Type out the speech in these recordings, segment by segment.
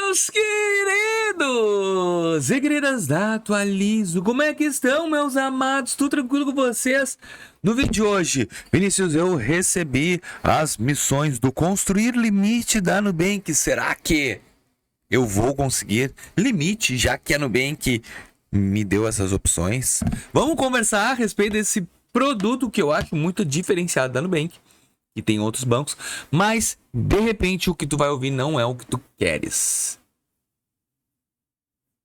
Meus queridos e queridas da Atualizo, como é que estão, meus amados? Tudo tranquilo com vocês? No vídeo de hoje, Vinícius, eu recebi as missões do Construir Limite da Nubank. Será que eu vou conseguir limite, já que a Nubank me deu essas opções? Vamos conversar a respeito desse produto que eu acho muito diferenciado da Nubank. E tem outros bancos, mas de repente o que tu vai ouvir não é o que tu queres.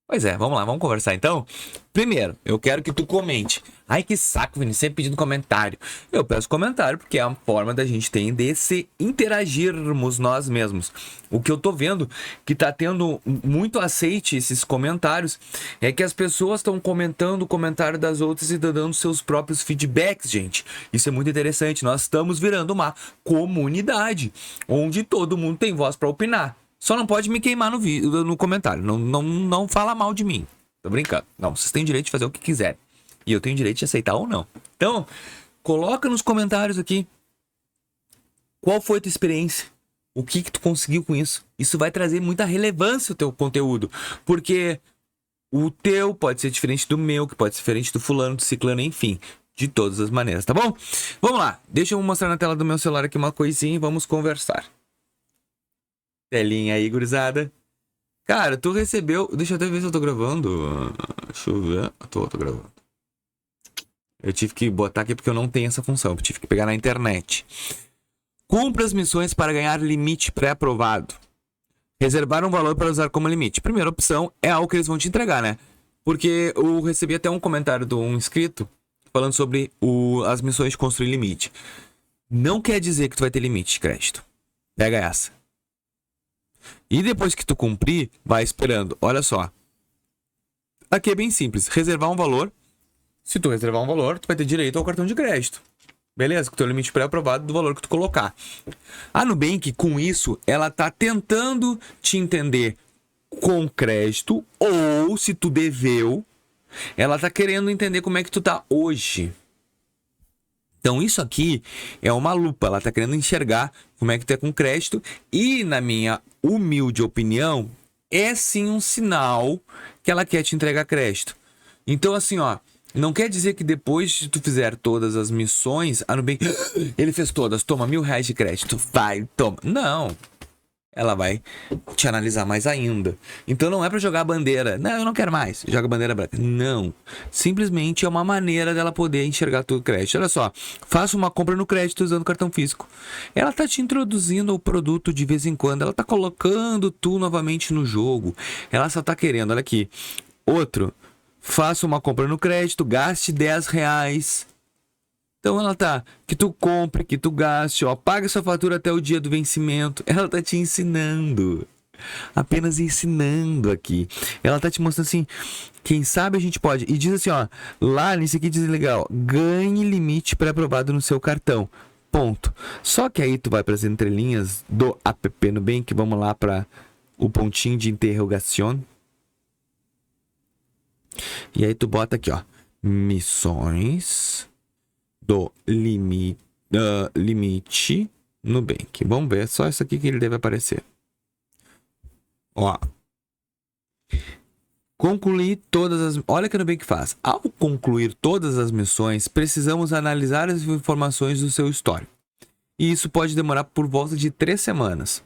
Pois é, vamos lá, vamos conversar então. Primeiro, eu quero que tu comente. Ai, que saco, Vinícius, sempre pedindo comentário. Eu peço comentário porque é a forma da gente ter de se interagirmos nós mesmos. O que eu tô vendo que tá tendo muito aceite esses comentários é que as pessoas estão comentando o comentário das outras e dando seus próprios feedbacks, gente. Isso é muito interessante. Nós estamos virando uma comunidade onde todo mundo tem voz para opinar. Só não pode me queimar no comentário. Não fala mal de mim. Tô brincando. Não, vocês têm direito de fazer o que quiserem. E eu tenho direito de aceitar ou não. Então, coloca nos comentários aqui. Qual foi a tua experiência? O que tu conseguiu com isso? Isso vai trazer muita relevância ao teu conteúdo. Porque o teu pode ser diferente do meu, que pode ser diferente do fulano, do ciclano, enfim. De todas as maneiras, tá bom? Vamos lá. Deixa eu mostrar na tela do meu celular aqui uma coisinha e vamos conversar. Telinha aí, gurizada. Cara, tu recebeu... Deixa eu até ver se eu tô gravando. Deixa eu ver. Tô gravando. Eu tive que botar aqui porque eu não tenho essa função. Eu tive que pegar na internet. Cumpra as missões para ganhar limite pré-aprovado. Reservar um valor para usar como limite. Primeira opção é algo que eles vão te entregar, né? Porque eu recebi até um comentário de um inscrito falando sobre as missões de construir limite. Não quer dizer que tu vai ter limite de crédito. Pega essa. E depois que tu cumprir, vai esperando. Olha só. Aqui é bem simples. Reservar um valor. Se tu reservar um valor, tu vai ter direito ao cartão de crédito. Beleza? Com o teu limite pré-aprovado do valor que tu colocar. A Nubank, com isso, ela tá tentando te entender com crédito. Ou, se tu deveu, ela tá querendo entender como é que tu tá hoje. Então isso aqui é uma lupa, ela tá querendo enxergar como é que tu é com crédito e, na minha humilde opinião, é sim um sinal que ela quer te entregar crédito. Então assim, ó, não quer dizer que depois de tu fizer todas as missões, a Nubank, ele fez todas, toma R$1.000 de crédito, vai, toma. Não. Ela vai te analisar mais ainda. Então não é pra jogar a bandeira. Não, eu não quero mais. Joga a bandeira branca. Não. Simplesmente é uma maneira dela poder enxergar teu crédito. Olha só. Faça uma compra no crédito usando cartão físico. Ela tá te introduzindo o produto de vez em quando. Ela tá colocando tu novamente no jogo. Ela só tá querendo. Olha aqui. Outro. Faça uma compra no crédito. Gaste R$10. Então ela tá, que tu compre, que tu gaste, ó, paga sua fatura até o dia do vencimento. Ela tá te ensinando, apenas ensinando aqui. Ela tá te mostrando assim, quem sabe a gente pode. E diz assim, ó, lá nesse aqui diz legal, ganhe limite pré-aprovado no seu cartão. Ponto. Só que aí tu vai para as entrelinhas do app Nubank, vamos lá para o pontinho de interrogação. E aí tu bota aqui, ó, missões do limite Nubank. Vamos ver, só isso aqui que ele deve aparecer. Ó. Concluir todas as... Olha o que a Nubank faz. Ao concluir todas as missões, precisamos analisar as informações do seu histórico. E isso pode demorar por volta de 3 semanas.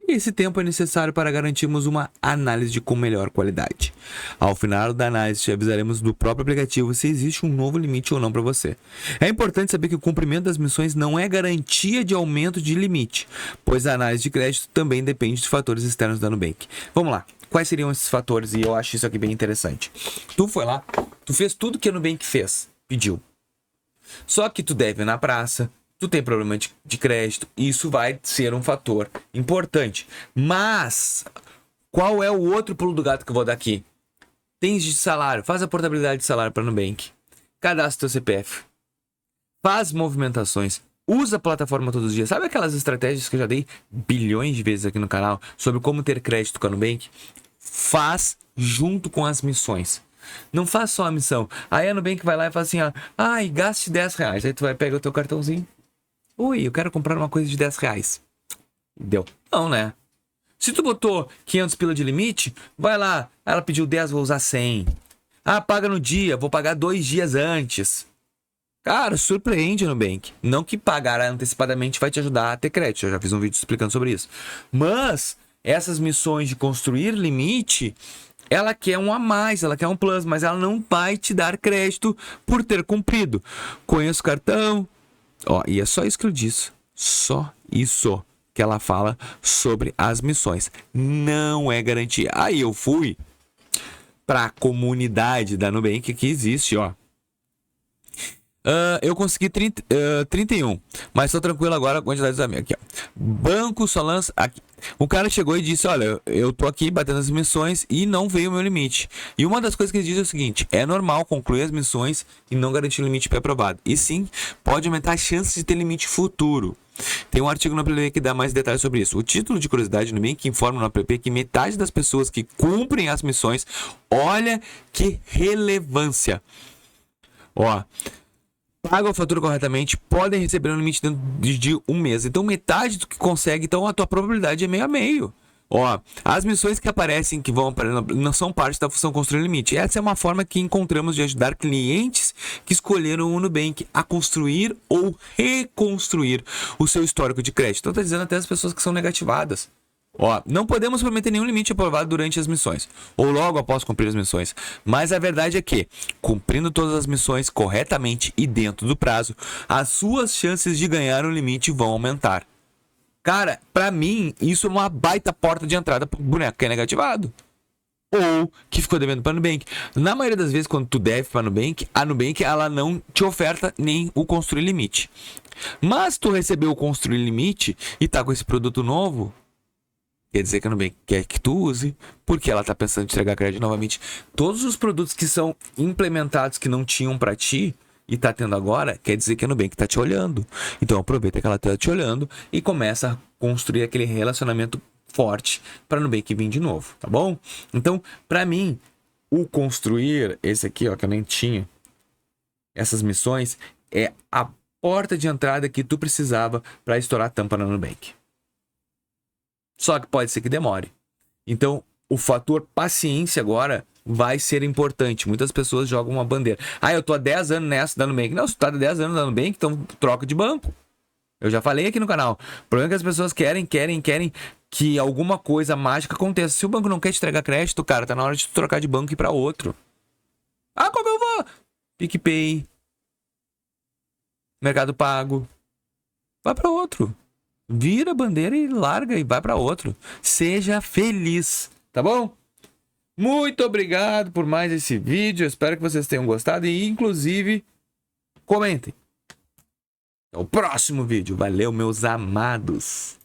E esse tempo é necessário para garantirmos uma análise com melhor qualidade. Ao final da análise, te avisaremos do próprio aplicativo se existe um novo limite ou não para você. É importante saber que o cumprimento das missões não é garantia de aumento de limite, pois a análise de crédito também depende de fatores externos da Nubank. Vamos lá. Quais seriam esses fatores? E eu acho isso aqui bem interessante. Tu foi lá, tu fez tudo que a Nubank fez, pediu. Só que tu deve na praça, tu tem problema de crédito, isso vai ser um fator importante. Mas, qual é o outro pulo do gato que eu vou dar aqui? Tens de salário, faz a portabilidade de salário para a Nubank. Cadastra teu CPF. Faz movimentações. Usa a plataforma todos os dias. Sabe aquelas estratégias que eu já dei bilhões de vezes aqui no canal sobre como ter crédito com a Nubank? Faz junto com as missões. Não faz só a missão. Aí a Nubank vai lá e fala assim, ó, ai, gaste R$10. Aí tu vai pegar o teu cartãozinho. Ui, eu quero comprar uma coisa de R$10. Deu. Não, né? Se tu botou 500 pila de limite, vai lá. Ela pediu 10, vou usar 100. Ah, paga no dia, vou pagar 2 dias antes. Cara, surpreende no Nubank. Não que pagar antecipadamente vai te ajudar a ter crédito. Eu já fiz um vídeo explicando sobre isso. Mas essas missões de construir limite, ela quer um a mais, ela quer um plus, mas ela não vai te dar crédito por ter cumprido. Conheço o cartão. Ó, e é só isso que eu disse. Só isso que ela fala sobre as missões. Não é garantia. Aí eu fui para a comunidade da Nubank que existe, ó. Eu consegui 31, mas tô tranquilo agora com a quantidade dos amigos. Aqui, ó. Banco só lança. Aqui. O cara chegou e disse: olha, eu tô aqui batendo as missões e não veio o meu limite. E uma das coisas que ele diz é o seguinte: é normal concluir as missões e não garantir o limite pré-aprovado. E sim, pode aumentar as chances de ter limite futuro. Tem um artigo no app que dá mais detalhes sobre isso. O título de curiosidade no Nubank que informa no app que metade das pessoas que cumprem as missões, olha que relevância. Ó. Pagam a fatura corretamente, podem receber um limite dentro de um mês. Então, metade do que consegue, então a tua probabilidade é meio a meio. Ó, as missões que aparecem, que vão não são parte da função construir limite. Essa é uma forma que encontramos de ajudar clientes que escolheram o Nubank a construir ou reconstruir o seu histórico de crédito. Então, tá dizendo até as pessoas que são negativadas. Ó, não podemos prometer nenhum limite aprovado durante as missões, ou logo após cumprir as missões. Mas a verdade é que, cumprindo todas as missões corretamente e dentro do prazo, as suas chances de ganhar um limite vão aumentar. Cara, pra mim, isso é uma baita porta de entrada pro boneco que é negativado. Ou que ficou devendo para Nubank. Na maioria das vezes, quando tu deve para Nubank, a Nubank ela não te oferta nem o construir limite. Mas tu recebeu o construir limite e tá com esse produto novo, quer dizer que a Nubank quer que tu use, porque ela tá pensando em entregar crédito novamente. Todos os produtos que são implementados que não tinham para ti e tá tendo agora, quer dizer que a Nubank tá te olhando. Então aproveita que ela tá te olhando e começa a construir aquele relacionamento forte para a Nubank vir de novo, tá bom? Então, para mim, o construir, esse aqui, ó, que eu nem tinha, essas missões, é a porta de entrada que tu precisava para estourar a tampa na Nubank. Só que pode ser que demore. Então, o fator paciência agora vai ser importante. Muitas pessoas jogam uma bandeira. Ah, eu tô há 10 anos nessa da Nubank. Não, se tu tá há 10 anos da Nubank, então troca de banco. Eu já falei aqui no canal. O problema é que as pessoas querem que alguma coisa mágica aconteça. Se o banco não quer te entregar crédito, cara, tá na hora de tu trocar de banco e ir pra outro. Ah, como eu vou? PicPay. Mercado Pago. Vai pra outro. Vira a bandeira e larga e vai para outro. Seja feliz, tá bom? Muito obrigado por mais esse vídeo. Eu espero que vocês tenham gostado e, inclusive, comentem. Até o próximo vídeo. Valeu, meus amados.